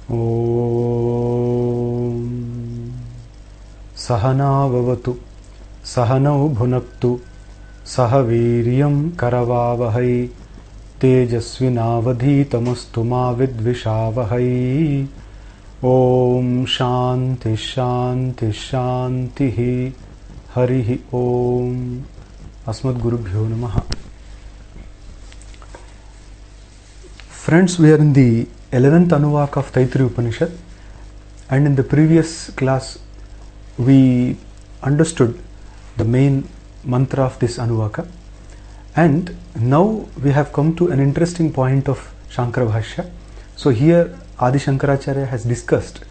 Om Sahana Vavatu Sahanau Bhunaktu Sahaviryam Karavavahai Tejasvinavadhitamastu ma vidvishavahai. Om Shanti Shanti Shanti Harihi Om. Asmad Gurubhyo Namaha. Friends, we are in the 11th Anuvaka of Taittiriya Upanishad, and in the previous class we understood the main mantra of this Anuvaka, and now we have come to an interesting point of Shankara Bhashya. So here Adi Shankaracharya has discussed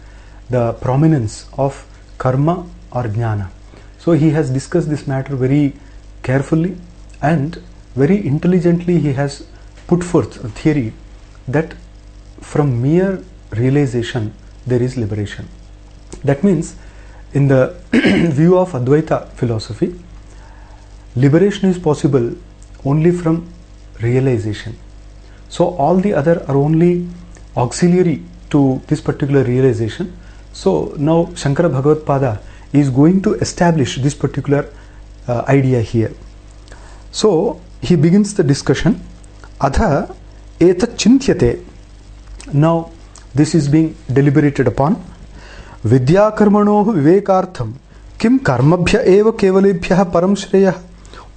the prominence of karma or jnana. So he has discussed this matter very carefully and very intelligently. He has put forth a theory that from mere realization there is liberation. That means, in the view of Advaita philosophy, liberation is possible only from realization. So all the other are only auxiliary to this particular realization. So now Shankara Bhagavad-pada is going to establish this particular idea here. So he begins the discussion. Adha etat chintyate. Now this is being deliberated upon. Vidya karmanoh vivekartham kim karmabhya eva kevalebhyah param shreyah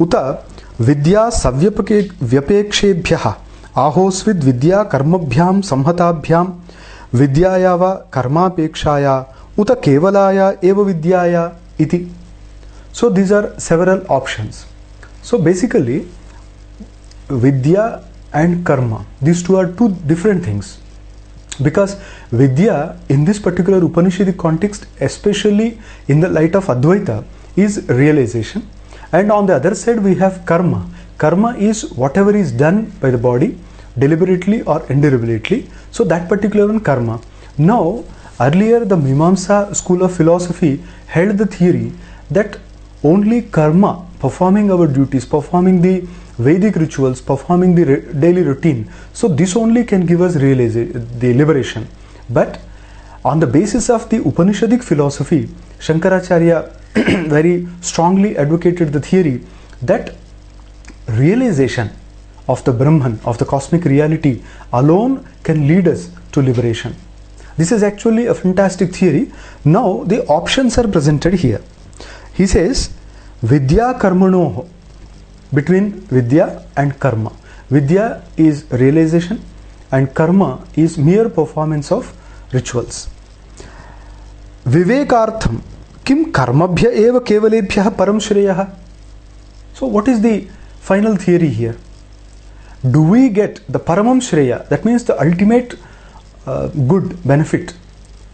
uta vidya savyapekshebhyah ahosvid vidya karmabhyam samhatabhyam vidyayava karmapekshaya uta kevalaya eva vidyaya iti. So these are several options. So basically vidya and karma, these two are two different things, because vidya in this particular Upanishadic context, especially in the light of Advaita, is realization, and on the other side we have karma. Karma is whatever is done by the body deliberately or indeliberately. So that particular one, karma. Now earlier the Mimamsa school of philosophy held the theory that only karma, performing our duties, performing the Vedic rituals, performing the daily routine, so this only can give us the liberation. But on the basis of the Upanishadic philosophy, Shankaracharya very strongly advocated the theory that realization of the Brahman, of the cosmic reality alone can lead us to liberation. This is actually a fantastic theory. Now the options are presented here. He says Vidya Karmanoh, between Vidya and Karma. Vidya is realization and karma is mere performance of rituals. Vivekartham kim karmabhya eva kevalebhyah param shreyah. So what is the final theory here? Do we get the paramam shreya, that means the ultimate good benefit,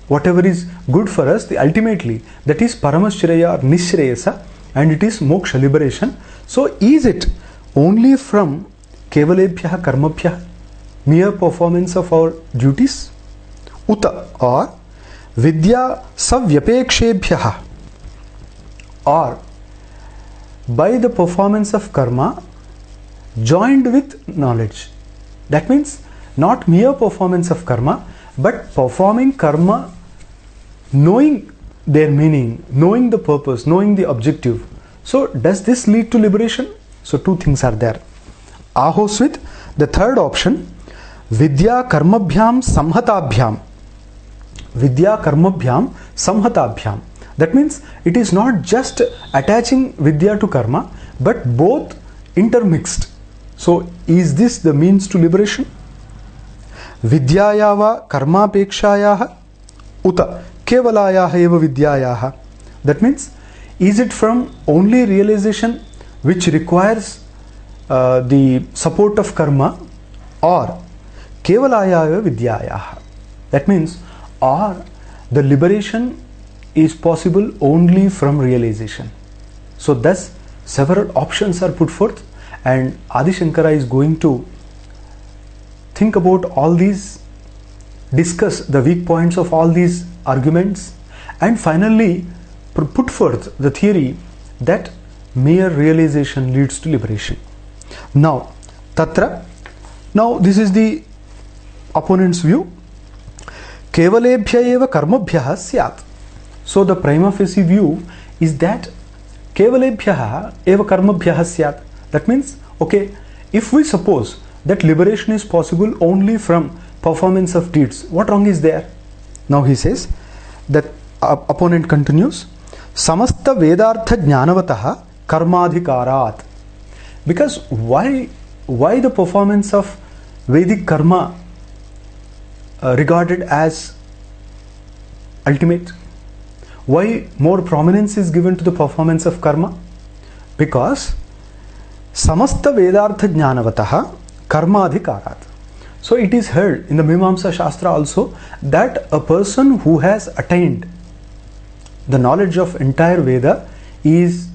whatever is good for us, the ultimately, that is parama shreya or nishreyasa, and it is moksha, liberation. So is it only from kevalebhyah karmabhyah, mere performance of our duties, uta, or vidya savyapekshebhyah, or by the performance of karma joined with knowledge? That means not mere performance of karma, but performing karma knowing their meaning, knowing the purpose, knowing the objective. So does this lead to liberation? So two things are there. Ahosvit, the third option, vidya karmabhyam samhatabhyam. Vidya karmabhyam samhatabhyam. That means it is not just attaching vidya to karma, but both intermixed. So is this the means to liberation? Vidyayava karmapekshayah uta kevalayah eva vidyayah. That means, is it from only realization which requires the support of karma, or kevalaya eva vidyayah? That means, or the liberation is possible only from realization. So thus several options are put forth, and Adi Shankara is going to think about all these, discuss the weak points of all these arguments, and finally put forth the theory that mere realization leads to liberation. Now, tatra, now this is the opponent's view. kevalebhya eva karmabhyah syat. So the prima facie view is that kevalebhya eva karmabhyah syat. That means, okay, if we suppose that liberation is possible only from performance of deeds, what wrong is there? Now he says that opponent continues, samasta vedartha jnanavatah karmadhikarat. Because why the performance of Vedic karma regarded as ultimate? Why more prominence is given to the performance of karma? Because samasta vedartha jnanavatah karmadhikarat. So it is heard in the Mimamsa Shastra also that a person who has attained the knowledge of entire Veda is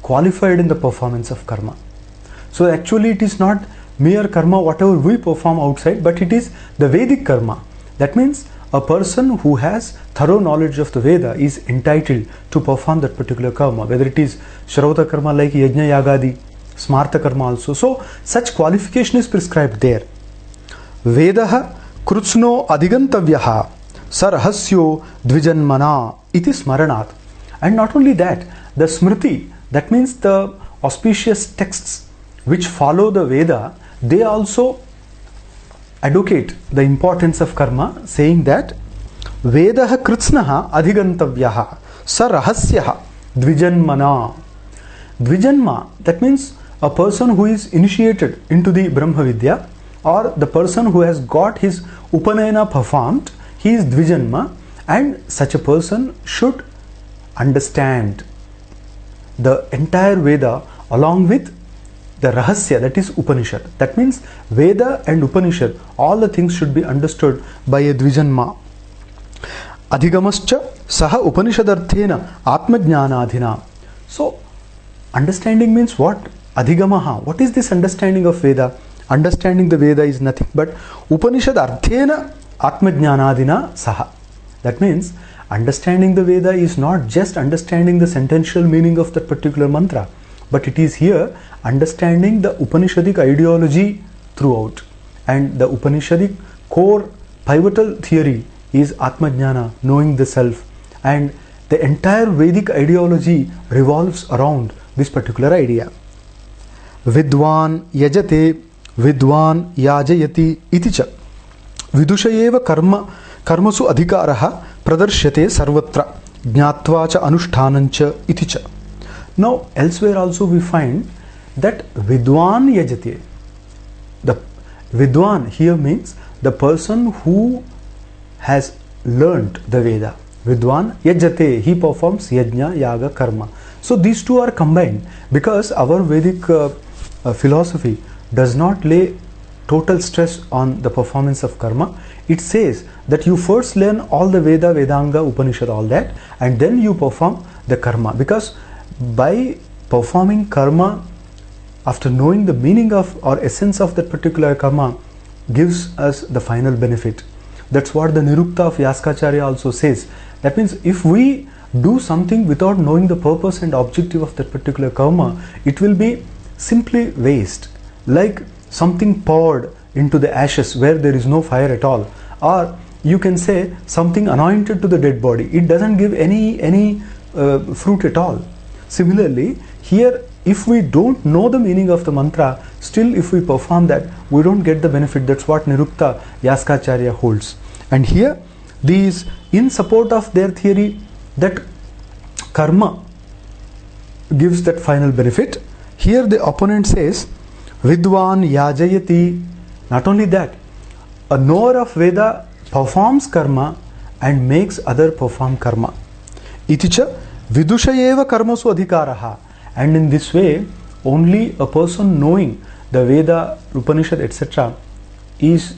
qualified in the performance of karma. So actually it is not mere karma whatever we perform outside, but it is the Vedic karma. That means a person who has thorough knowledge of the Veda is entitled to perform that particular karma, whether it is Shrauta karma like Yajna Yagadi, Smarta karma also. So such qualification is prescribed there. Vedaha krutsno adhigantavyaha sarahasyo dvijanmana iti smaranat. And not only that, the smriti, that means the auspicious texts which follow the Veda, they also advocate the importance of karma, saying that Vedaha krutsnaha adhigantavyaha sarahasyaha dvijanmana. Dvijanma, that means a person who is initiated into the Brahma Vidya, or the person who has got his Upanayana performed, he is Dvijanma, and such a person should understand the entire Veda along with the Rahasya, that is Upanishad. That means Veda and Upanishad, all the things should be understood by a Dvijanma. Adhigamascha saha Upanishadarthena Atmajnanadhina. So understanding means what? Adhigamaha. What is this understanding of Veda? Understanding the Veda is nothing but Upanishad Arthena Atmajnanadina Saha. That means understanding the Veda is not just understanding the sentential meaning of that particular mantra, but it is here understanding the Upanishadic ideology throughout. And the Upanishadic core pivotal theory is Atmajnana, knowing the self. And the entire Vedic ideology revolves around this particular idea. Vidwan yajate Vidwan yajayati iti cha vidushayeva karmasu adhikaraha pradarsyate sarvatra jnatva cha anushtanancha iti cha. Now elsewhere also we find that Vidwan yajate. The Vidwan here means the person who has learnt the Veda. Vidwan yajate, he performs yajna, yaga, karma. So these two are combined because our Vedic philosophy does not lay total stress on the performance of karma. It says that you first learn all the Veda, Vedanga, Upanishad, all that, and then you perform the karma. Because by performing karma, after knowing the meaning of or essence of that particular karma, gives us the final benefit. That's what the Nirukta of Yaskacharya also says. That means if we do something without knowing the purpose and objective of that particular karma, it will be simply waste. Like something poured into the ashes where there is no fire at all, or you can say something anointed to the dead body. It doesn't give any fruit at all. Similarly, here if we don't know the meaning of the mantra, still if we perform that, we don't get the benefit. That's what Nirukta Yaskacharya holds. And here these in support of their theory that karma gives that final benefit, here the opponent says Vidwan yajayati. Not only that, a knower of Veda performs karma and makes other perform karma. Iticha vidushayeva karmasu adhikaraha. And in this way, only a person knowing the Veda, Upanishad, etc. is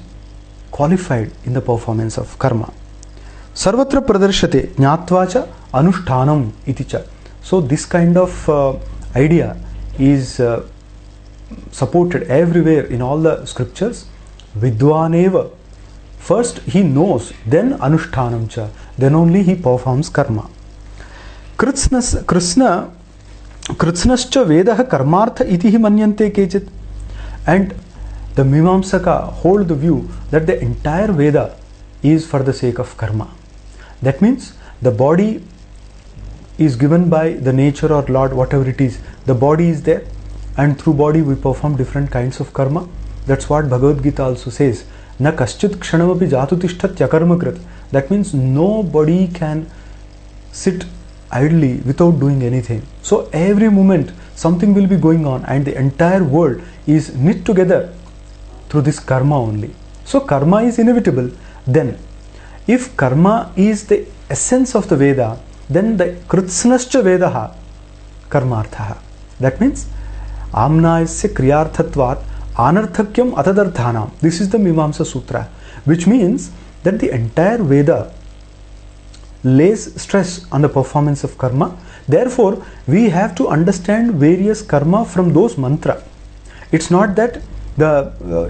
qualified in the performance of karma. Sarvatra pradarshate jnatvacha anushtanam iticha. So this kind of idea is supported everywhere in all the scriptures. Vidwaneva. First he knows, then anushtanam cha. Then only he performs karma. Krishna Kritsnascha Vedaha Karmartha itihi manyante kechit. And the Mimamsaka hold the view that the entire Veda is for the sake of karma. That means the body is given by the nature or Lord, whatever it is. The body is there, and through body we perform different kinds of karma. That's what Bhagavad Gita also says. Na kaschit kshanamapi jatutishtat yakarma krit. That means nobody can sit idly without doing anything. So every moment something will be going on, and the entire world is knit together through this karma only. So karma is inevitable. Then if karma is the essence of the Veda, then the kritsnascha vedaha karmarthaha. That means amnayasya kriyarthatvat anarthakyam atadarthanam. This is the Mimamsa Sutra, which means that the entire Veda lays stress on the performance of karma. Therefore, we have to understand various karma from those mantra. It's not that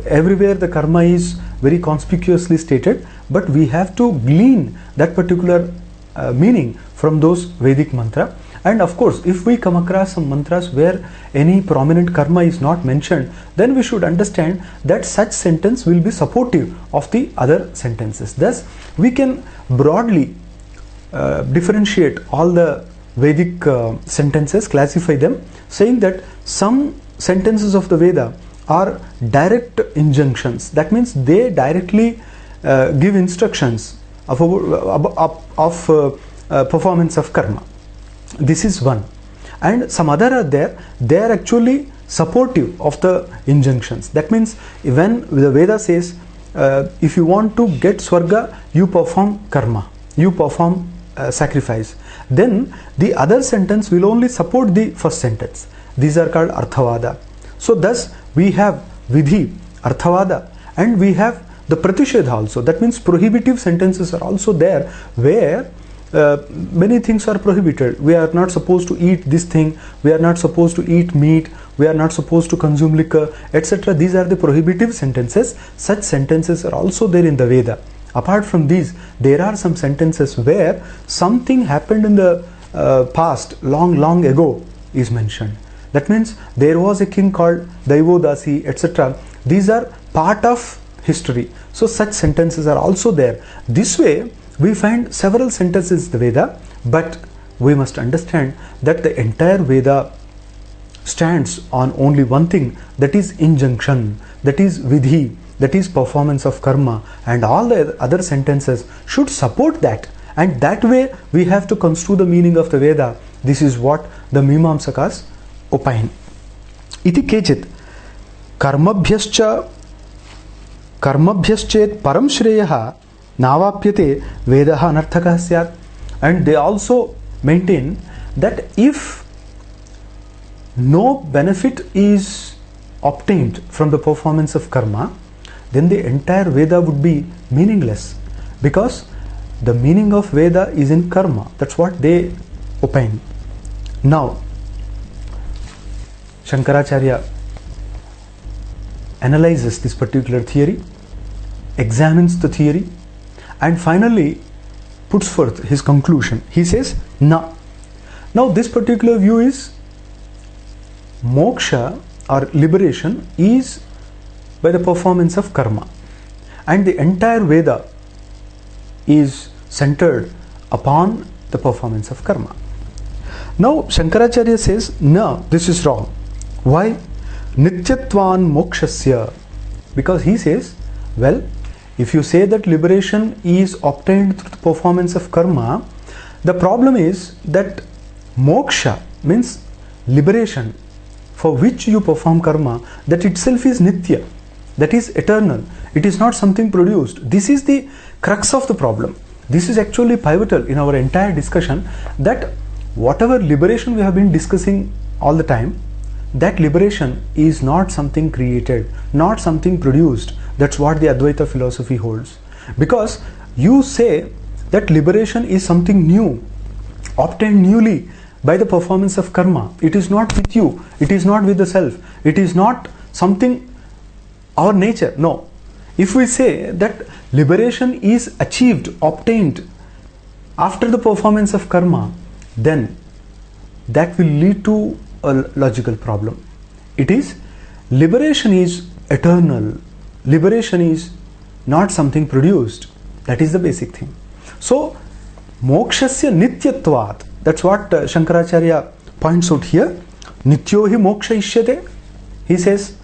everywhere the karma is very conspicuously stated, but we have to glean that particular meaning from those Vedic mantra. And of course, if we come across some mantras where any prominent karma is not mentioned, then we should understand that such sentence will be supportive of the other sentences. Thus, we can broadly differentiate all the Vedic sentences, classify them, saying that some sentences of the Veda are direct injunctions. That means they directly give instructions of performance of karma. This is one. And some other are there, they are actually supportive of the injunctions. That means when the Veda says, if you want to get Swarga, you perform karma, you perform sacrifice, then the other sentence will only support the first sentence. These are called Arthavada. So thus we have Vidhi, Arthavada, and we have the Pratishedha also. That means prohibitive sentences are also there, where many things are prohibited. We are not supposed to eat this thing, we are not supposed to eat meat, we are not supposed to consume liquor, etc. These are the prohibitive sentences. Such sentences are also there in the Veda. Apart from these, there are some sentences where something happened in the past, long ago is mentioned. That means there was a king called Daivodasi, etc. These are part of history. So such sentences are also there. This way, we find several sentences in the Veda, but we must understand that the entire Veda stands on only one thing, that is injunction, that is vidhi, that is performance of karma, and all the other sentences should support that. And that way we have to construe the meaning of the Veda. This is what the Mimamsakas opine. Iti kechit karmabhyascha karmabhyaschet param shreyaha navapyate vedaha anarthakah syat. And they also maintain that if no benefit is obtained from the performance of karma, then the entire Veda would be meaningless, because the meaning of Veda is in karma. That's what they opine. Now, Shankaracharya analyzes this particular theory, examines the theory, and finally puts forth his conclusion. He says, now this particular view is moksha or liberation is by the performance of karma, and the entire Veda is centered upon the performance of karma. Now Shankaracharya says, no, this is wrong. Why? Nityatvan mokshasya. Because he says, well, if you say that liberation is obtained through the performance of karma, the problem is that moksha means liberation for which you perform karma, that itself is nitya, that is eternal. It is not something produced. This is the crux of the problem. This is actually pivotal in our entire discussion, that whatever liberation we have been discussing all the time, that liberation is not something created, not something produced. That's what the Advaita philosophy holds. Because you say that liberation is something new, obtained newly by the performance of karma. It is not with you, it is not with the self, it is not something our nature. No. If we say that liberation is achieved, obtained after the performance of karma, then that will lead to a logical problem. It is, liberation is eternal, liberation is not something produced. That is the basic thing. So, mokshasya nityatvat. That's what Shankaracharya points out here. Nityo hi moksha ishyate. He says,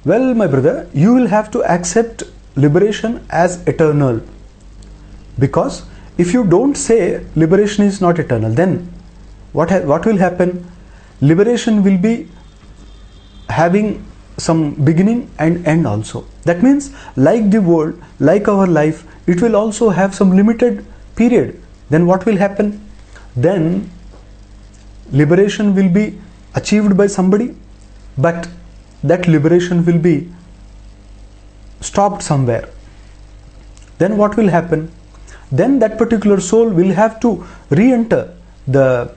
well, my brother, you will have to accept liberation as eternal. Because if you don't say liberation is not eternal, then what will happen? Liberation will be having some beginning and end also. That means, like the world, like our life, it will also have some limited period. Then what will happen? Then liberation will be achieved by somebody, but that liberation will be stopped somewhere. Then what will happen? Then that particular soul will have to re-enter the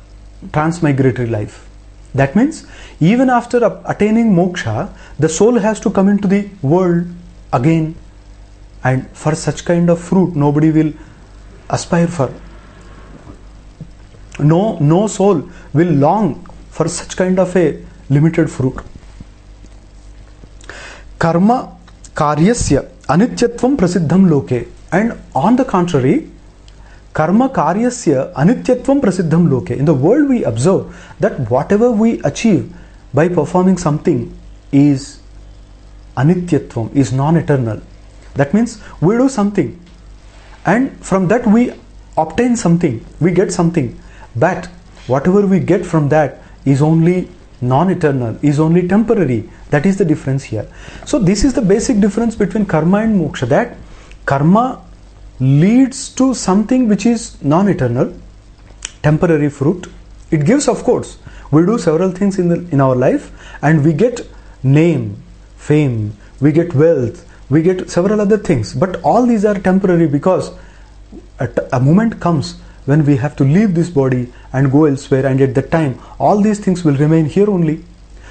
transmigratory life. That means even after attaining moksha, the soul has to come into the world again, and for such kind of fruit nobody will aspire for. No soul will long for such kind of a limited fruit. Karma karyasya anityatvam prasiddham loke. And on the contrary, karma karyasya anityatvam prasiddham loke. In the world we observe that whatever we achieve by performing something is anityatvam, is non-eternal. That means we do something and from that we obtain something, we get something. But whatever we get from that is only non-eternal, is only temporary. That is the difference here. So this is the basic difference between karma and moksha, that karma leads to something which is non-eternal, temporary fruit. It gives, of course, we do several things in our life and we get name, fame, we get wealth, we get several other things. But all these are temporary, because a moment comes when we have to leave this body and go elsewhere, and at that time all these things will remain here only.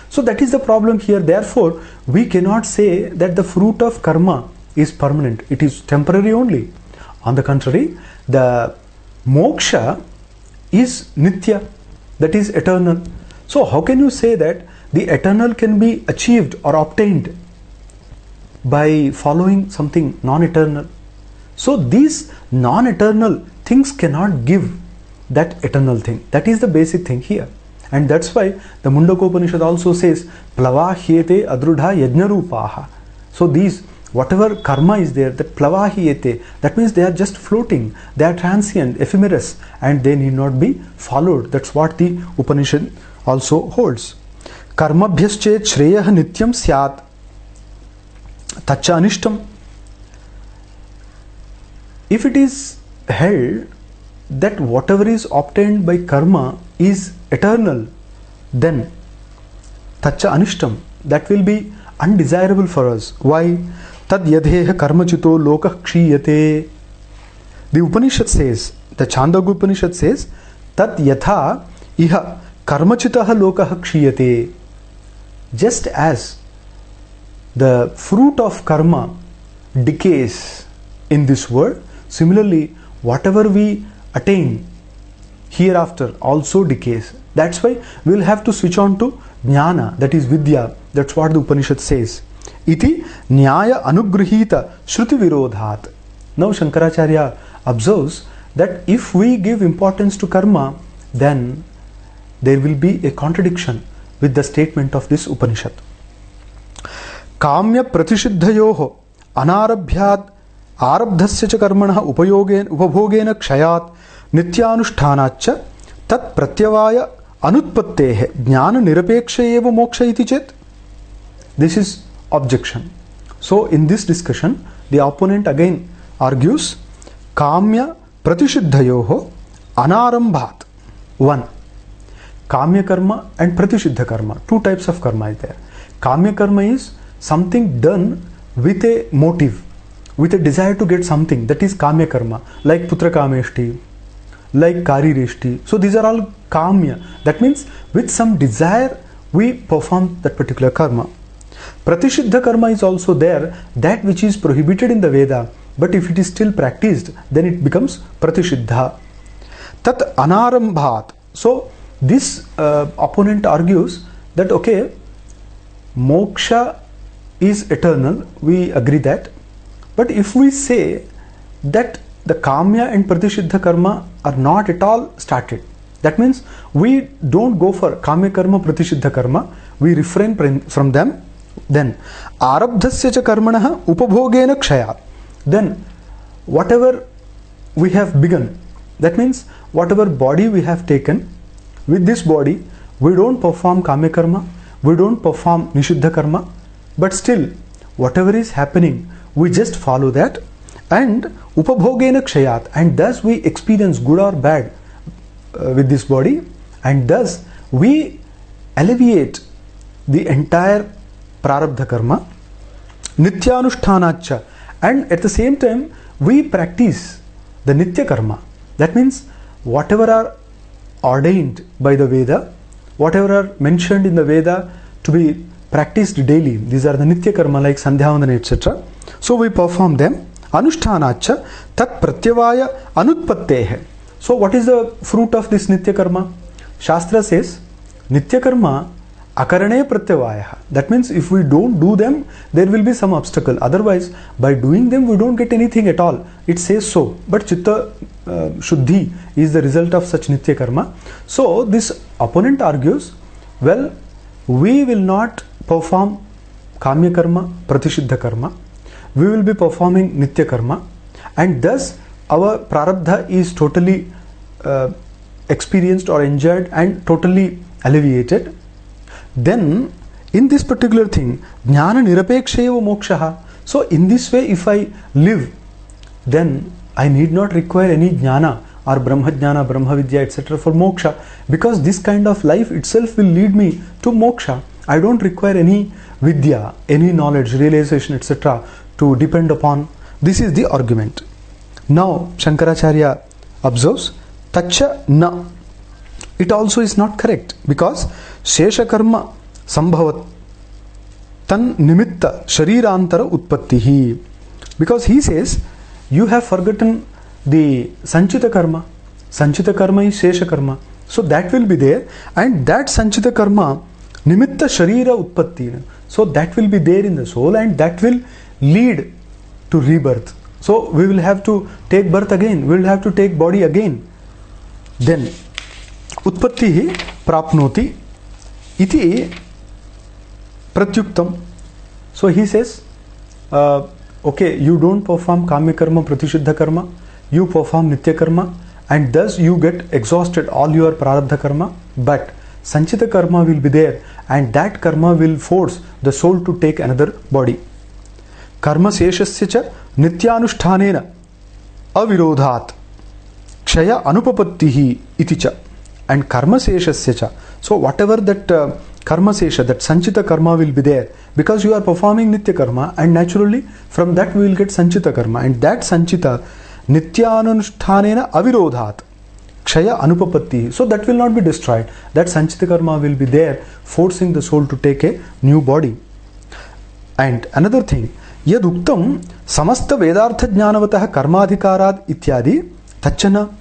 So that is the problem here. Therefore, we cannot say that the fruit of karma is permanent. It is temporary only. On the contrary, the moksha is nitya, that is eternal. So how can you say that the eternal can be achieved or obtained by following something non-eternal? So these non-eternal things cannot give that eternal thing. That is the basic thing here. And that's why the Mundaka Upanishad also says, plavahyete adrudha yajnarupaha. So these, whatever karma is there, that plavahyete, that means they are just floating, they are transient, ephemeris, and they need not be followed. That's what the Upanishad also holds. Karmabhyaschet shreyah nityam syat tacha anishtam. If it is held that whatever is obtained by karma is eternal, then tacha anishtam, that will be undesirable for us. Why? Tad yadheha karmachito lokah kshiyate. The Upanishad says, the Chandogya Upanishad says, tad yatha iha karmachitaha lokah kshiyate. Just as the fruit of karma decays in this world, similarly whatever we attain hereafter also decays. That's why we will have to switch on to jnana, that is vidya. That's what the Upanishad says. Iti nyaya anugrihita shruti virodhat. Now Shankaracharya observes that if we give importance to karma, then there will be a contradiction with the statement of this Upanishad. Kamya pratisiddhayoho anarabhyat आरब्धस्य च कर्मणः उपभोगेन क्षयात् नित्यानुष्ठानाच्च तत् प्रत्यवाय अनुत्पत्तेः ज्ञान निरपेक्ष एव मोक्ष इति चेत्. This is objection. So in this discussion the opponent again argues kamya pratisiddhayoho anarambhat. One, kamya karma and pratisiddha karma. Two types of karma is there. Kamya karma is something done with a motive, with a desire to get something, that is kamya karma, like putra kameshti, like karireshti. So these are all kamya. That means with some desire we perform that particular karma. Pratisiddha karma is also there, that which is prohibited in the Veda, but if it is still practiced, then it becomes pratisiddha. Tat anarambhat. So this opponent argues that okay, moksha is eternal, we agree that. But if we say that the Kamya and Pratisiddha karma are not at all started. That means we don't go for Kamya karma, Pratisiddha karma, we refrain from them. Then Arabdhasya cha karmanaha upabhogena kshayat. Then whatever we have begun, that means whatever body we have taken, with this body we don't perform Kamya karma, we don't perform Nishiddha karma, but still whatever is happening we just follow that, and upabhogena kshayat, and thus we experience good or bad with this body, and thus we alleviate the entire prarabdha karma, nityanusthanacha, and at the same time we practice the nitya karma. That means whatever are ordained by the Veda, whatever are mentioned in the Veda to be practiced daily, these are the nitya karma like sandhyavandana etc. So we perform them. Anushthanacha tat pratyavaya anutpattehe. So what is the fruit of this nitya karma? Shastra says nitya karma akarane pratyavaya. That means if we don't do them, there will be some obstacle. Otherwise, by doing them, we don't get anything at all. It says so. But chitta shuddhi is the result of such nitya karma. So this opponent argues, well, we will not perform kamya karma, pratisiddha karma. We will be performing nitya karma, and thus our prarabdha is totally experienced or enjoyed and totally alleviated. Then in this particular thing, jnana nirapekshayeva mokshaha. So in this way, if I live, then I need not require any jnana or brahma jnana, brahma vidya etc. for moksha, because this kind of life itself will lead me to moksha. I don't require any vidya, any knowledge, realization etc. to depend upon. This is the argument. Now Shankaracharya observes tacha na. It also is not correct, because shesha karma sambhavat tan nimitta sharirantara utpattihi. Because he says you have forgotten the sanchita karma. Sanchita karma is shesha karma. So that will be there, and that sanchita karma nimitta sharira utpatti. So that will be there in the soul, and that will lead to rebirth. So we will have to take birth again, we will have to take body again. Then utpattihi prapnoti iti pratyuktam. So he says, okay, you don't perform kamya karma, pratisiddha karma, you perform nitya karma, and thus you get exhausted all your prarabdha karma, but sanchita karma will be there, and that karma will force the soul to take another body. Karma seshasya cha nityanushthanena avirodhat kshaya anupapattihi iti cha. And karma seshasya cha. So whatever that karma sesha, that sanchita karma will be there, because you are performing nitya karma, and naturally from that we will get sanchita karma, and that sanchita nityanushthanena avirodhat kshaya anupapatti. So that will not be destroyed. That sanchita karma will be there, forcing the soul to take a new body. And another thing, yad uktam samasta vedartha jnanavatah karmadhikarad ityadi tachana.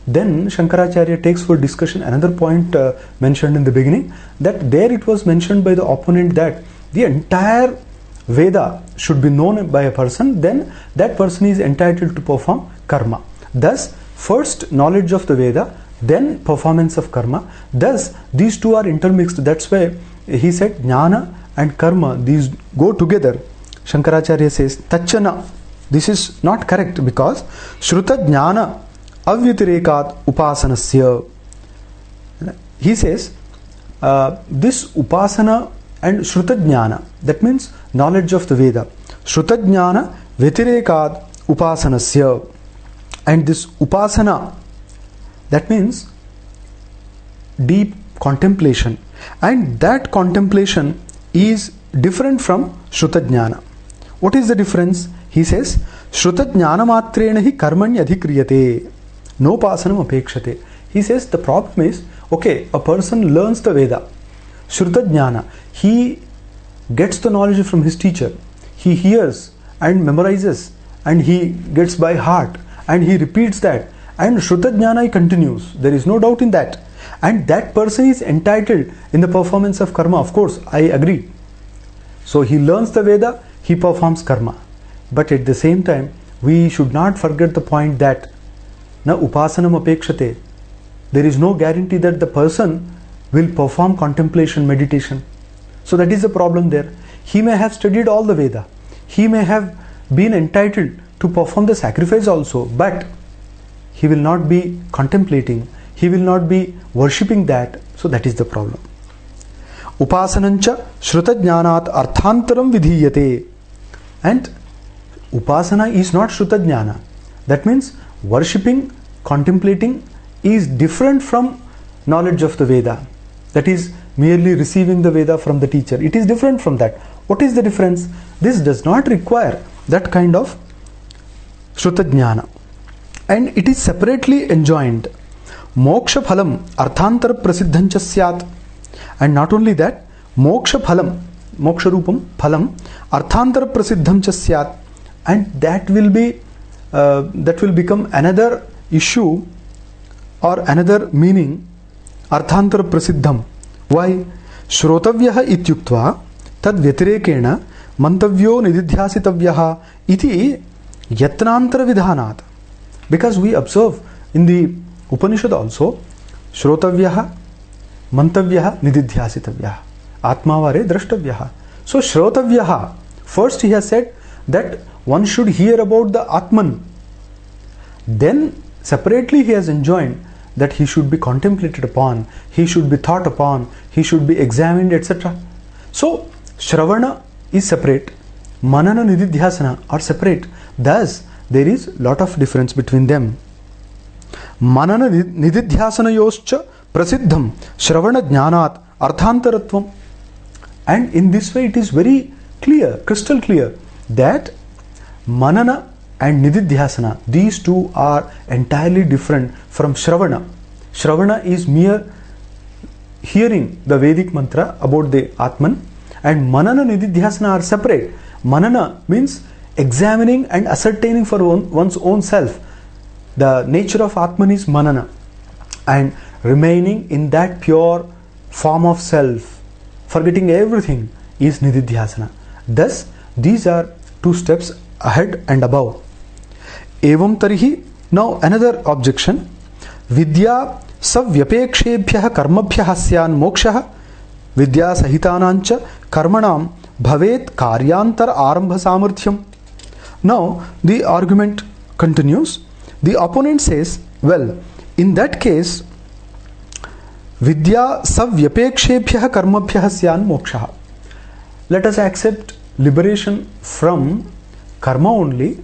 Then Shankaracharya takes for discussion another point mentioned in the beginning, that there it was mentioned by the opponent that the entire Veda should be known by a person, then that person is entitled to perform karma. Thus, first knowledge of the Veda, then performance of karma. Thus, these two are intermixed. That's why he said jnana and karma, these go together. Shankaracharya says tachana. This is not correct, because shruta jnana avyatirekat upasanasya. He says this upasana and shruta jnana, that means knowledge of the Veda, shruta jnana vyatirekat upasanasya. And this upasana, that means deep contemplation, and that contemplation is different from shruta jnana. What is the difference? He says shruta jnana matrena hi karmanya adhikriyate no pasanam apekshate. He says the problem is, okay, a person learns the Veda, shruta jnana, he gets the knowledge from his teacher, he hears and memorizes, and he gets by heart, and he repeats that, and shruta jnana continues. There is no doubt in that, and that person is entitled in the performance of karma. Of course, I agree. So he learns the Veda, he performs karma, but at the same time, we should not forget the point that na upasanam apekshate. There is no guarantee that the person will perform contemplation, meditation. So that is the problem there. He may have studied all the Veda. He may have been entitled to perform the sacrifice also, but he will not be contemplating. He will not be worshipping that. So that is the problem. Upasanancha shruta jnanat arthantaram vidhiyate. And upasana is not shruta jnana. That means worshipping, contemplating is different from knowledge of the Veda. That is merely receiving the Veda from the teacher. It is different from that. What is the difference? This does not require that kind of shruta jnana. And it is separately enjoined. Moksha phalam arthantara prasiddhancha syat. And not only that, moksha phalam, moksha rupam phalam arthantara prasiddhamcha syat. And that will become another issue or another meaning, arthantara prasiddham. Why? Shrotavyaha ityuktva tad vyatirekena mantavyo nididhyasitavyaha iti yatnantara vidhanat. Because we observe in the Upanishad also, Shrotavyaha, Mantavyaha, Nididhyasitavyaha, Atmavare Drashtavyaha. So Shrotavyaha, first he has said that one should hear about the Atman. Then separately he has enjoined that he should be contemplated upon, he should be thought upon, he should be examined, etc. So Shravana is separate, Manana Nididhyasana are separate. Thus there is lot of difference between them. Manana nididhyasana prasiddham shravana jnanat arthantaratvam. And in this way it is very clear, crystal clear, that manana and nididhyasana, these two are entirely different from shravana. Shravana is mere hearing the Vedic mantra about the Atman, and manana nididhyasana are separate. Manana means examining and ascertaining for one's own self. The nature of Atman is manana, and remaining in that pure form of self, forgetting everything, is nididhyasana. Thus, these are two steps ahead and above. Evam tarihi, now another objection. Vidya savyapekshebhyah karmabhyah syan mokshah vidya sahitanancha karmanam bhavet karyantar arambha samurthyam. Now the argument continues. The opponent says, well, in that case, vidya savyapekshebhyah karmabhyah syan moksha. Let us accept liberation from karma only,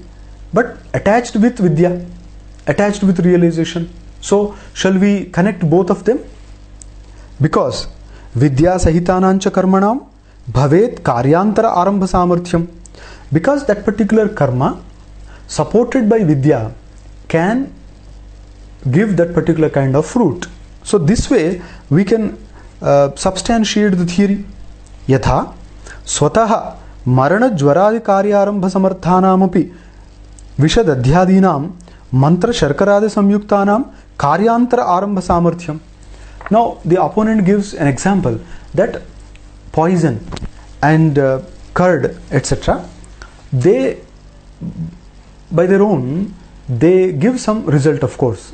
but attached with vidya, attached with realization. So shall we connect both of them? Because vidya sahitanancha karmanam bhavet karyantara arambha samurthyam. Because that particular karma supported by vidya can give that particular kind of fruit. So this way we can substantiate the theory. Yatha swataha marana jwaradi karyarambha samarthanamapi vishadadhyadinam mantra sharkaradi samyuktanam karyantara arambha samarthyam. Now the opponent gives an example that poison and curd, etc., they by their own they give some result. Of course,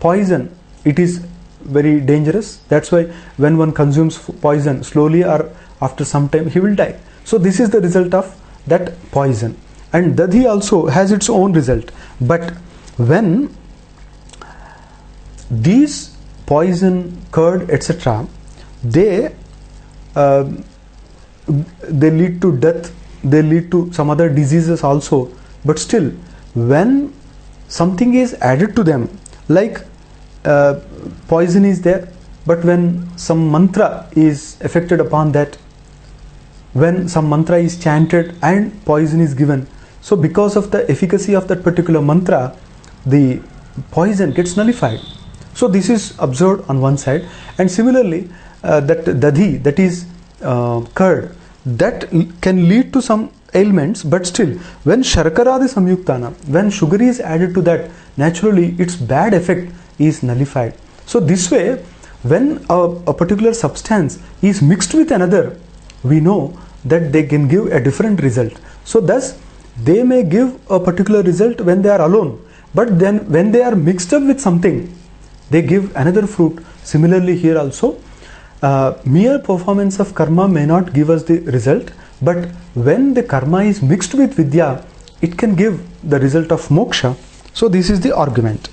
poison, it is very dangerous. That's why when one consumes poison, slowly or after some time he will die. So this is the result of that poison. And dadhi also has its own result. But when these poison, curd, etc., they lead to death, they lead to some other diseases also. But still, when something is added to them, like poison is there, but when some mantra is affected upon that, when some mantra is chanted and poison is given, so because of the efficacy of that particular mantra, the poison gets nullified. So this is observed on one side. And similarly, that dadhi, that is curd, that can lead to some ailments, but still when sharkaradi samyuktana, when sugar is added to that, naturally its bad effect is nullified. So this way, when a particular substance is mixed with another, we know that they can give a different result. So thus they may give a particular result when they are alone, but then when they are mixed up with something, they give another fruit. Similarly here also, mere performance of karma may not give us the result, but when the karma is mixed with vidya, it can give the result of moksha. So this is the argument.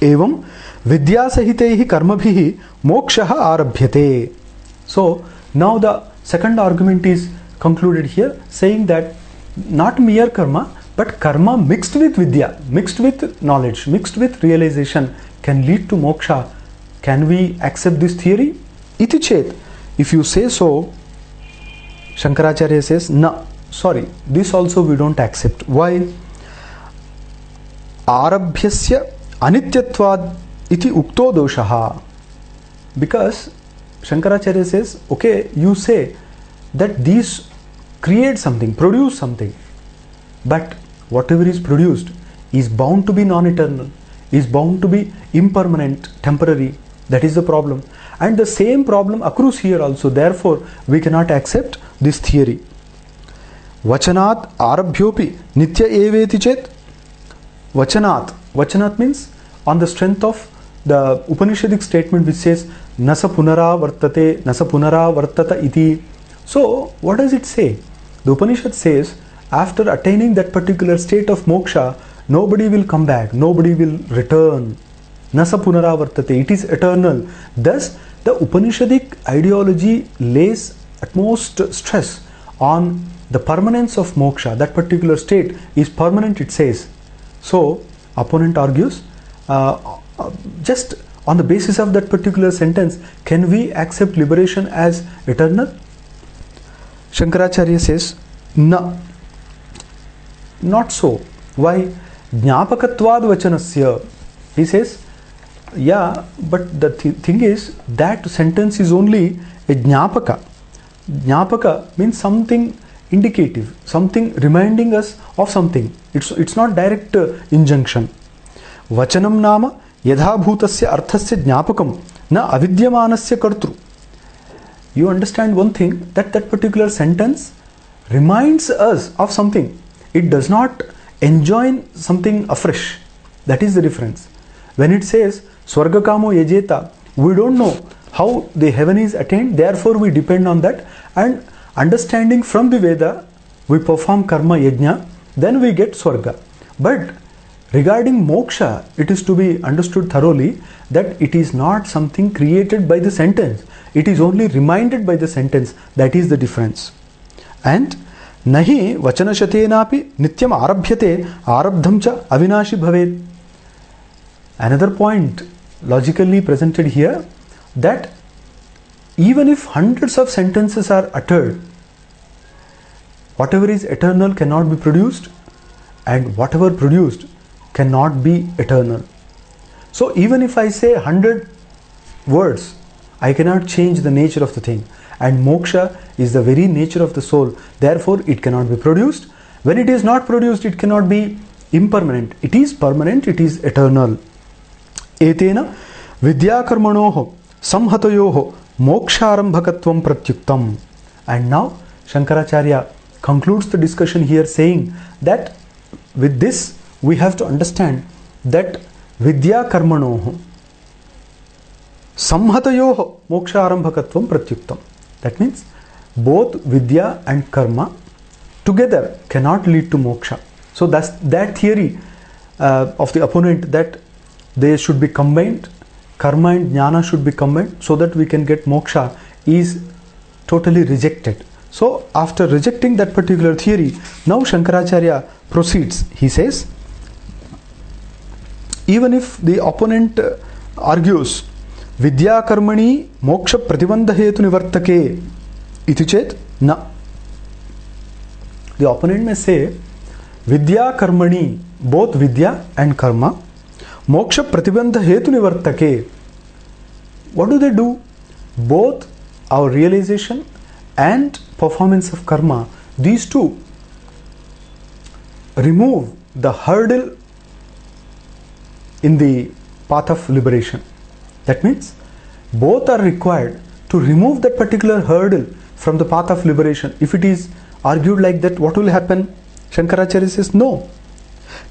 Evam vidya sahitaihi karmabhihi mokshaha arabhyate. So now the second argument is concluded here, saying that not mere karma, but karma mixed with vidya, mixed with knowledge, mixed with realization can lead to moksha. Can we accept this theory? Iti chet. If you say so, Shankaracharya says, no, sorry, this also we don't accept. Why? Arabhyasya anityatvad iti ukto doshaha. Because Shankaracharya says, okay, you say that these create something, produce something, but whatever is produced is bound to be non-eternal, is bound to be impermanent, temporary. That is the problem. And the same problem accrues here also. Therefore, we cannot accept this theory. Vachanat arabhyopi nitya eveti chet. Vachanat. Vachanat means on the strength of the Upanishadic statement which says nasa punara vartate, nasa punara vartata iti. So, what does it say? The Upanishad says, after attaining that particular state of moksha, nobody will come back, nobody will return. Nasa punara vartate, it is eternal. Thus, the Upanishadic ideology lays utmost stress on the permanence of moksha. That particular state is permanent, it says. So, opponent argues, just on the basis of that particular sentence, can we accept liberation as eternal? Shankaracharya says, no, not so. Why? Jnapakatvad vachanasya. He says, yeah, but the thing is that sentence is only a jnapaka. Jnapaka means something indicative, something reminding us of something. It's not direct injunction. Vachanam nama yadha bhutasya arthasya jnapakam na avidyamanasya kartru. You understand one thing, that particular sentence reminds us of something. It does not enjoin something afresh. That is the difference. When it says Swargakamo yajeta, we don't know how the heaven is attained, therefore we depend on that, and understanding from the Veda, we perform karma yajna, then we get Swarga. But regarding moksha, it is to be understood thoroughly that it is not something created by the sentence. It is only reminded by the sentence. That is the difference. And nahi vachanashatenapi nityam arabhyate arabdham cha avinashi bhavet. Another point logically presented here, that even if hundreds of sentences are uttered, whatever is eternal cannot be produced, and whatever produced cannot be eternal. So even if I say 100 words, I cannot change the nature of the thing. And moksha is the very nature of the soul. Therefore, it cannot be produced. When it is not produced, it cannot be impermanent. It is permanent, it is eternal. Etena vidyakarmanoho samhatayoho moksharambhakatvam pratyuktam. And now Shankaracharya concludes the discussion here, saying that with this we have to understand that vidyakarmanoho samhatayoho moksharambhakatvam pratyuktam. That means both vidya and karma together cannot lead to moksha. So that's that theory of the opponent, that they should be combined, karma and jnana should be combined so that we can get moksha, is totally rejected. So after rejecting that particular theory, now Shankaracharya proceeds. He says, even if the opponent argues vidya karmani moksha pratibandha hetu nivartake iti chet na. The opponent may say vidya karmani, both vidya and karma, moksha pratibandha hetu nivartake. What do? Both our realization and performance of karma, these two remove the hurdle in the path of liberation. That means both are required to remove that particular hurdle from the path of liberation. If it is argued like that, what will happen? Shankaracharya says no.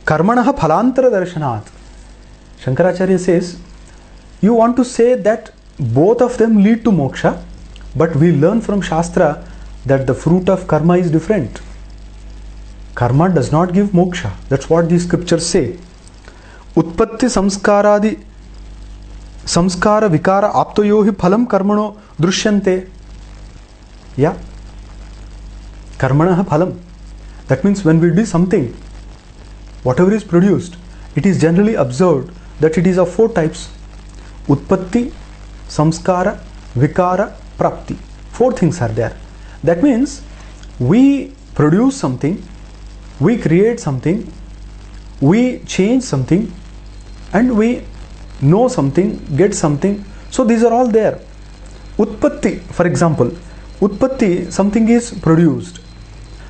Karmanaha phalantara darshanat. Shankaracharya says, you want to say that both of them lead to moksha, but we learn from Shastra that the fruit of karma is different. Karma does not give moksha. That's what these scriptures say. Utpatti samskaradi samskara vikara aptoyohi phalam karmano drushyante. Yeah. Karmanaha phalam. That means when we do something, whatever is produced, it is generally observed that it is of four types. Utpatti, samskara, vikara, prapti. Four things are there. That means we produce something, we create something, we change something, and we know something, get something. So these are all there. Utpatti, for example, Utpatti, something is produced.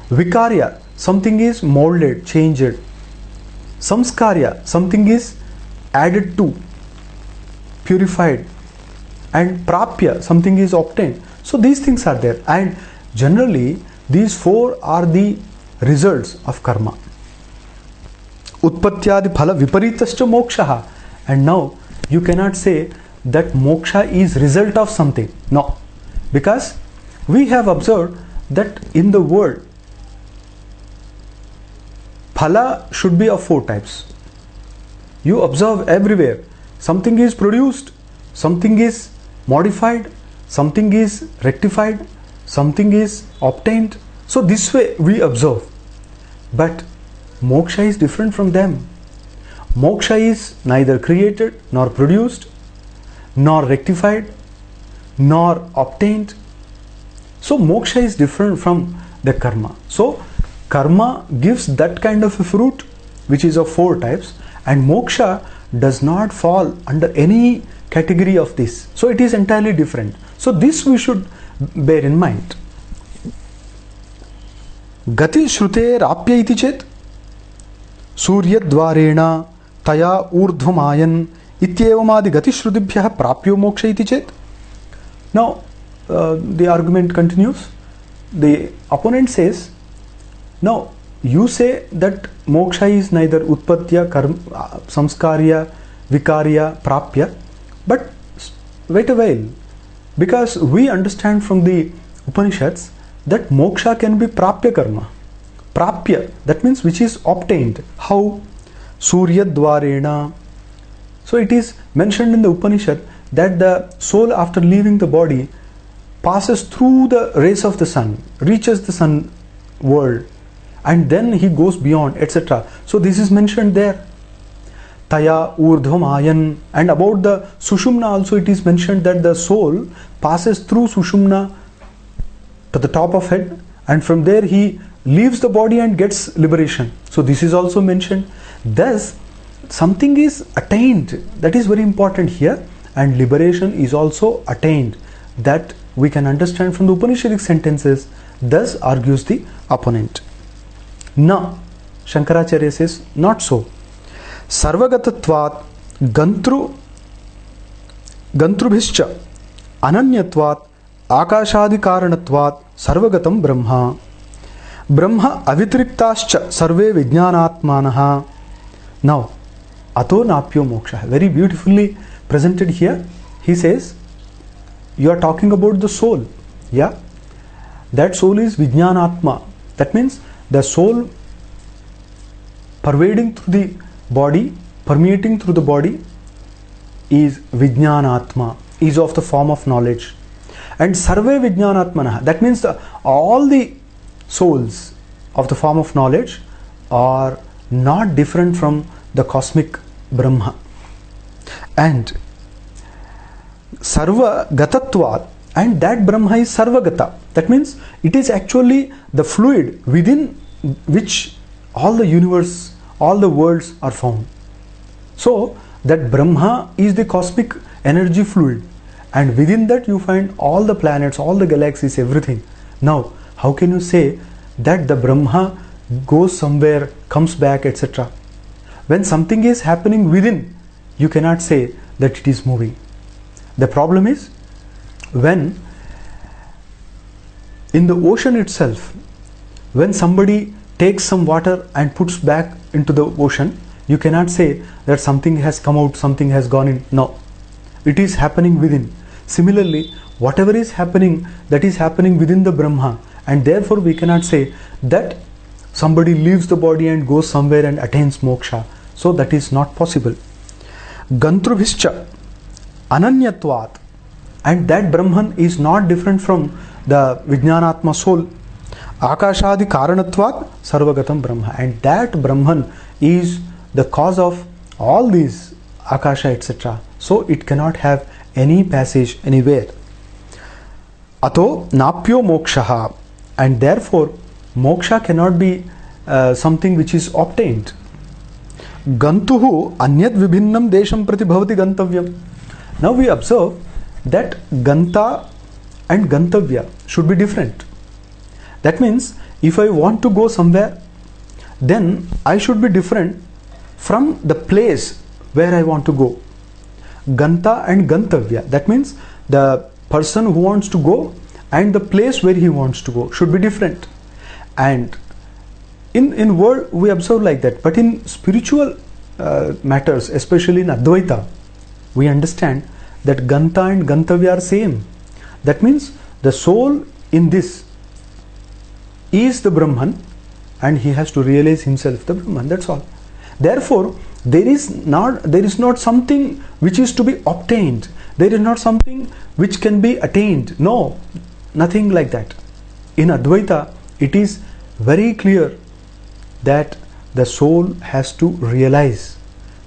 Vikarya, something is molded, changed. Samskarya, something is added to, purified. And prapya, something is obtained. So these things are there. And generally, these four are the results of karma. Utpatyadi phala viparitascha mokshaha. And now, you cannot say that moksha is result of something. No. Because we have observed that in the world, phala should be of four types. You observe everywhere. Something is produced, something is modified, something is rectified, something is obtained. So this way we observe. But moksha is different from them. Moksha is neither created, nor produced, nor rectified, nor obtained. So moksha is different from the karma. So karma gives that kind of a fruit which is of four types, and moksha does not fall under any category of this. So it is entirely different. So this we should bear in mind. Gati shrute rapya iti chet surya dvarena taya urdhvamayan ityevamadi gati shrutibhyah prapyo moksha iti chet. Now the argument continues. The opponent says, now you say that moksha is neither utpatya, karma, samskarya, vikarya, prapya. But wait a while, because we understand from the Upanishads that moksha can be prapya karma. Prapya, that means which is obtained. How? Surya dvarena. So it is mentioned in the Upanishad that the soul after leaving the body passes through the rays of the sun, reaches the sun world, and then he goes beyond, etc. So this is mentioned there. Taya urdhvamayan. And about the Sushumna also it is mentioned that the soul passes through Sushumna to the top of head, and from there he leaves the body and gets liberation. So this is also mentioned. Thus something is attained. That is very important here. And liberation is also attained. That we can understand from the Upanishadic sentences. Thus argues the opponent. Na, Shankaracharya says, not so. Sarvagatatvat gantrubhischa ananyatvat akashadi karanatvat sarvagatam brahma brahma avitriktascha sarve vijnanatmanaha. Now, ato napyo moksha, very beautifully presented here. He says, you are talking about the soul. Yeah, that soul is vijnanatma. That means the soul pervading through the body, permeating through the body is vijnanatma, is of the form of knowledge. And sarve vijnanatmanaha, that means all the souls of the form of knowledge are not different from the cosmic Brahma. And sarva gatatvat, and that Brahma is sarvagata. That means it is actually the fluid within which all the universe, all the worlds are found. So that Brahma is the cosmic energy fluid, and within that you find all the planets, all the galaxies, everything. Now how can you say that the Brahma goes somewhere, comes back, etc.? When something is happening within, you cannot say that it is moving. The problem is when in the ocean itself, when somebody takes some water and puts back into the ocean, you cannot say that something has come out, something has gone in. No, it is happening within. Similarly, whatever is happening, that is happening within the Brahma, and therefore we cannot say that somebody leaves the body and goes somewhere and attains moksha. So that is not possible. Gantrubhischa ananyatvat, and that Brahman is not different from the Vijnanatma soul. Akashadi karanatvat sarvagatam Brahma, and that Brahman is the cause of all these Akasha, etc. So it cannot have any passage anywhere. Ato napyo mokshaha, and therefore moksha cannot be something which is obtained. Gantuhu anyad vibhinnam desham prati bhavati gantavyam. Now we observe that Ganta and Gantavya should be different. That means if I want to go somewhere, then I should be different from the place where I want to go. Ganta and Gantavya, that means the person who wants to go and the place where he wants to go should be different. And in world we observe like that, but in spiritual matters, especially in Advaita, we understand that Ganta and Gantavya are same. That means the soul in this is the Brahman, and he has to realize himself the Brahman. That's all. Therefore, there is not something which is to be obtained. There is not something which can be attained. No, nothing like that. In Advaita, it is very clear that the soul has to realize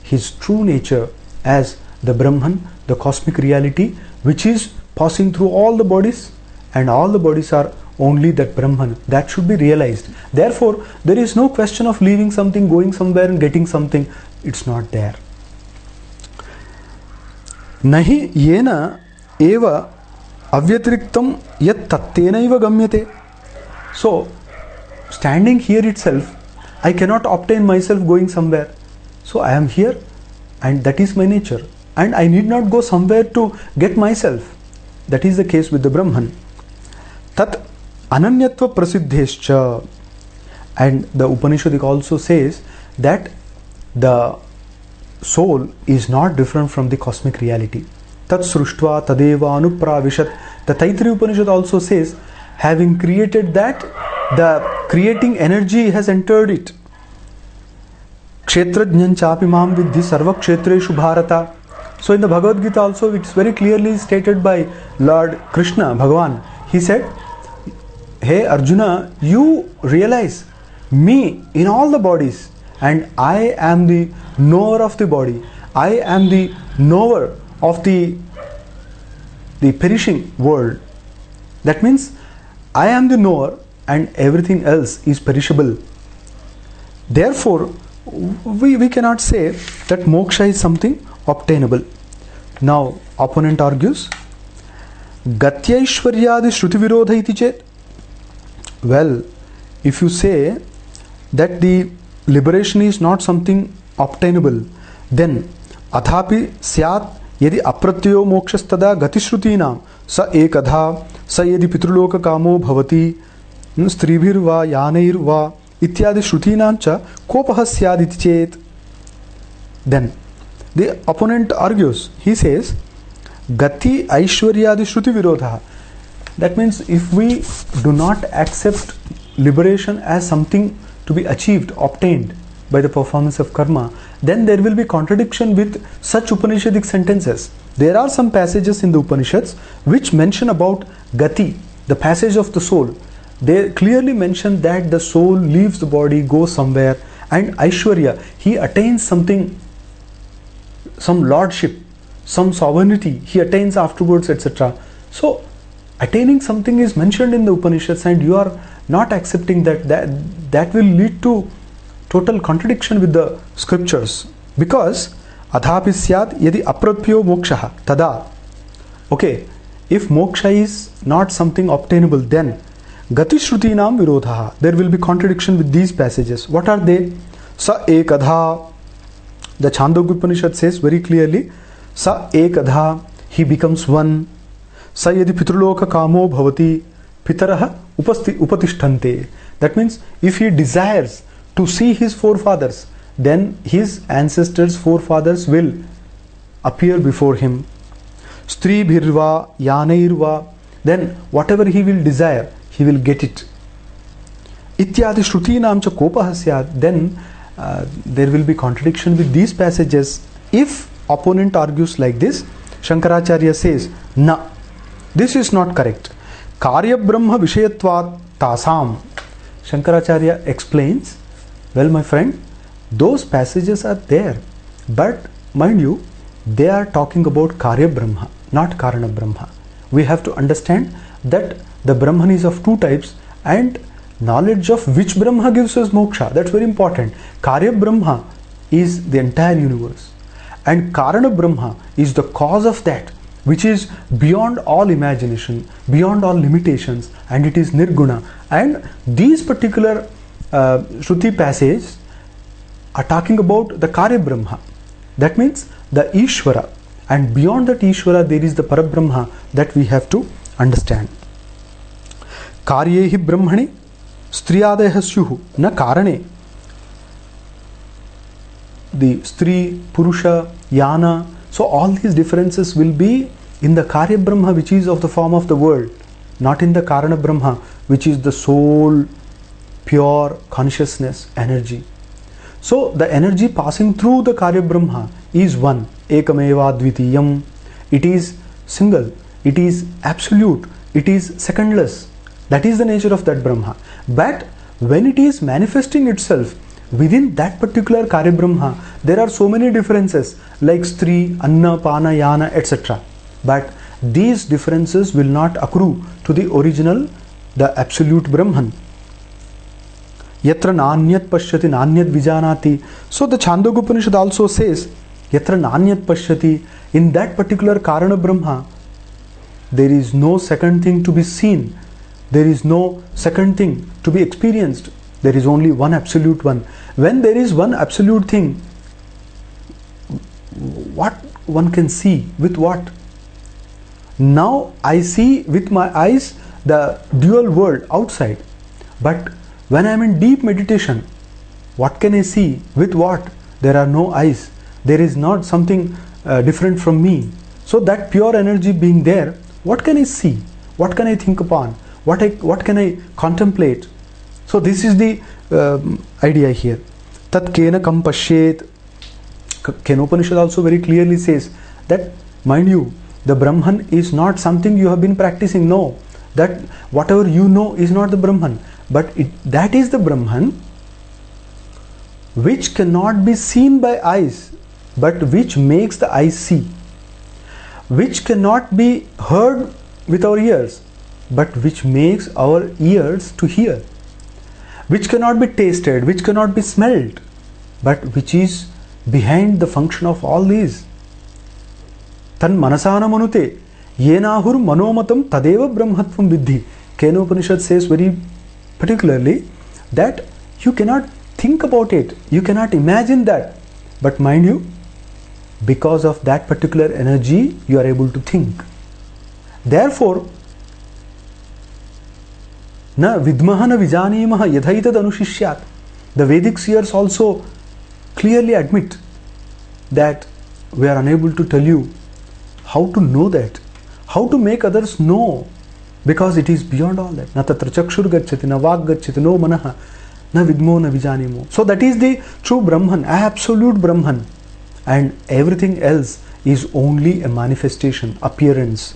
his true nature as the Brahman, the cosmic reality, which is passing through all the bodies, and all the bodies are only that Brahman. That should be realized. Therefore, there is no question of leaving something, going somewhere and getting something. It's not there. Nahi yena eva avyatriktam yat tattena eva gamyate. So, standing here itself, I cannot obtain myself going somewhere. So I am here, and that is my nature, and I need not go somewhere to get myself. That is the case with the Brahman. Tat ananyatva prasiddhescha, and the Upanishad also says that the soul is not different from the cosmic reality. Tat sruštva tadeva anupravishat. The Taittiriya Upanishad also says, having created that, the creating energy has entered it. Kshetrajñam chapi mam vidhi sarva kshetreshu bharata. So in the Bhagavad Gita also it's very clearly stated by Lord Krishna, Bhagavan. He said, hey Arjuna, you realize me in all the bodies, and I am the knower of the body. I am the knower of the perishing world. That means I am the knower and everything else is perishable. Therefore, we cannot say that moksha is something obtainable. Now, opponent argues, Gatyaishwaryadi Shruti Virodha iti chet. Well, if you say that the liberation is not something obtainable, then Athapi Syat Yadi Apratyo Mokshastada Gatishrutinam Sa Ekadha Sa Yadi Pitruloka Kamo Bhavati Stribhirva Yanairva Ityadi Shrutinancha Kopah Syaditi Chet. Then the opponent argues, he says, Gati Aishwaryadi Shruti Virodha. That means if we do not accept liberation as something to be achieved, obtained by the performance of karma, then there will be contradiction with such Upanishadic sentences. There are some passages in the Upanishads which mention about Gati, the passage of the soul. They clearly mention that the soul leaves the body, goes somewhere, and Aishwarya, he attains something, some lordship, some sovereignty, he attains afterwards, etc. So, attaining something is mentioned in the Upanishads, and you are not accepting that will lead to total contradiction with the scriptures. Because adhapi syat yadi aprapyo moksha tada. Okay, if moksha is not something obtainable, then gati shrutinam virodha. There will be contradiction with these passages. What are they? Sa ekadha. The Chandogya Upanishad says very clearly, Sa ekadha, he becomes one. Sa yadi pitruloka kamo bhavati pitaraha upatishtante. That means if he desires to see his forefathers, then his ancestors, forefathers will appear before him. Stri bhirva, yanairva, then whatever he will desire, he will get it. Ityadi shrutinam cha kopah syat, then there will be contradiction with these passages. If opponent argues like this, Shankaracharya says, na, this is not correct. Karya Brahma Vishayatvat Tasam. Shankaracharya explains, well, my friend, those passages are there, but mind you, they are talking about Karya Brahma, not Karana Brahma. We have to understand that the Brahman is of two types, and knowledge of which Brahma gives us moksha, that's very important. Karya Brahma is the entire universe, and Karana Brahma is the cause of that, which is beyond all imagination, beyond all limitations, and it is nirguna. And these particular Shruti passages are talking about the Karya Brahma. That means the Ishvara, and beyond that Ishvara there is the Parabrahma that we have to understand. Karyehi Brahmani Striyadaya Syuhu na Karane. The Stri, Purusha, Yana, so all these differences will be in the Karya Brahma, which is of the form of the world, not in the Karana Brahma, which is the soul, pure consciousness, energy. So the energy passing through the Karya Brahma is one, Ekameva Dvitiyam. It is single, it is absolute, it is secondless. That is the nature of that Brahma. But when it is manifesting itself within that particular Karya Brahma, there are so many differences like Stri, Anna, Pana, Yana, etc. But these differences will not accrue to the original, the absolute Brahman. Yatra nanyat pashyati nanyat vijanati. So the Chandogya Upanishad also says, Yatra nanyat pashyati, in that particular Karana Brahma, there is no second thing to be seen. There is no second thing to be experienced. There is only one absolute one. When there is one absolute thing, what one can see with what? Now I see with my eyes the dual world outside. But when I am in deep meditation, what can I see with what? There are no eyes. There is not something different from me. So that pure energy being there, what can I see? What can I think upon? What can I contemplate? So this is the idea here. Tat kena kam pashyet. Kenopanishad also very clearly says that, mind you, the Brahman is not something you have been practicing. No, that whatever you know is not the Brahman, but that is the Brahman which cannot be seen by eyes, but which makes the eyes see, which cannot be heard with our ears, but which makes our ears to hear, which cannot be tasted, which cannot be smelled, but which is behind the function of all these. Tan manasana manute yenahur manomatam tadeva brahmatvam vidhi. Kenopanishad says very particularly that you cannot think about it, you cannot imagine that, but mind you, because of that particular energy you are able to think. Therefore, na vidmaha na vijanimaha yadhaitad anushishyat. The Vedic seers also clearly admit that we are unable to tell you how to know that, how to make others know, because it is beyond all that. Na tatra chakshur gacchati, na vak gacchati, no manaha, na vidmo na vijanimo. So that is the true Brahman, absolute Brahman, and everything else is only a manifestation, appearance.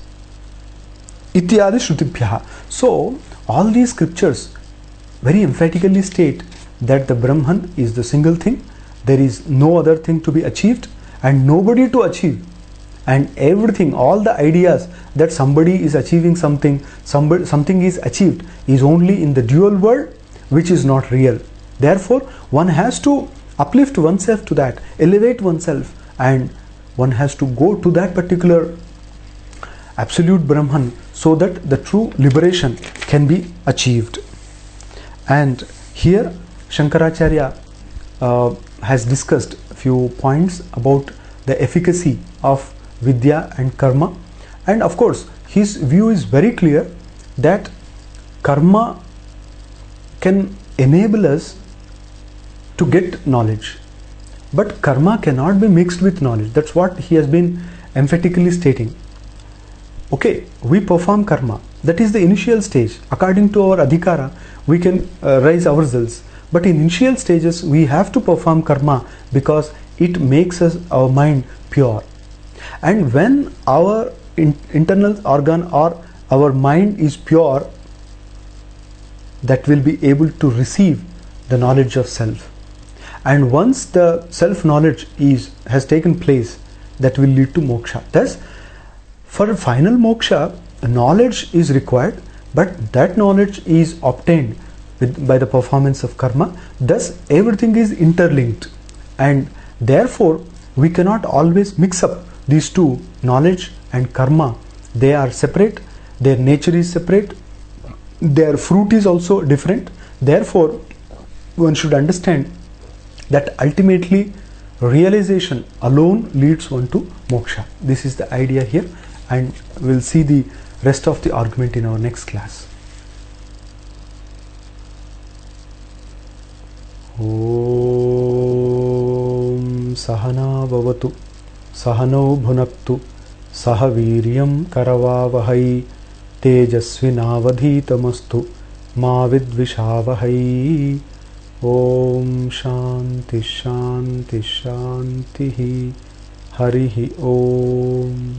Ityadi shrutibhyaha. So all these scriptures very emphatically state that the Brahman is the single thing, there is no other thing to be achieved and nobody to achieve, and everything, all the ideas that somebody is achieving something, something is achieved, is only in the dual world, which is not real. Therefore one has to uplift oneself to that, elevate oneself, and one has to go to that particular absolute Brahman, so that the true liberation can be achieved. And here Shankaracharya has discussed a few points about the efficacy of Vidya and Karma, and of course his view is very clear that Karma can enable us to get knowledge. But karma cannot be mixed with knowledge. That's what he has been emphatically stating. Okay, we perform karma. That is the initial stage. According to our adhikara, we can rise ourselves. But in initial stages, we have to perform karma because it makes our mind pure. And when our internal organ or our mind is pure, that will be able to receive the knowledge of self. And once the self-knowledge has taken place, that will lead to moksha. Thus, for final moksha, knowledge is required, but that knowledge is obtained by the performance of karma. Thus, everything is interlinked, and therefore we cannot always mix up these two, knowledge and karma. They are separate, their nature is separate, their fruit is also different. Therefore, one should understand that ultimately realization alone leads one to moksha. This is the idea here, and we'll see the rest of the argument in our next class. Om Sahana Bhavatu Sahano Bhunaktu Saha Viryam Karavavahai Tejasvinavadhitamastu Ma Vidvishavahai. Om Shanti Shanti Shanti Harihi Om.